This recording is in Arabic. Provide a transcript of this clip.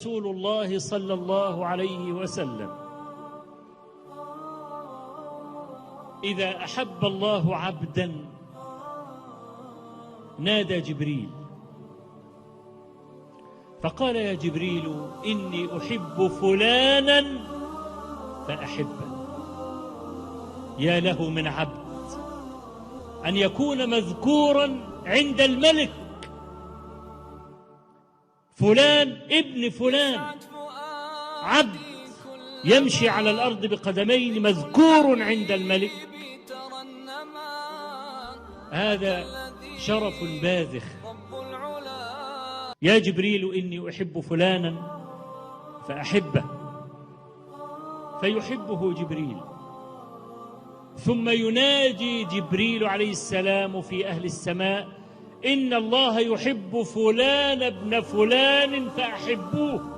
رسول الله صلى الله عليه وسلم: إذا أحب الله عبدا نادى جبريل فقال: يا جبريل إني أحب فلانا فأحبه. يا له من عبد أن يكون مذكورا عند الملك، فلان ابن فلان، عبد يمشي على الأرض بقدمين مذكور عند الملك، هذا شرف باذخ. يا جبريل إني أحب فلانا فأحبه، فيحبه جبريل، ثم يناجي جبريل عليه السلام في أهل السماء: إن الله يحب فلان ابن فلان فأحبوه.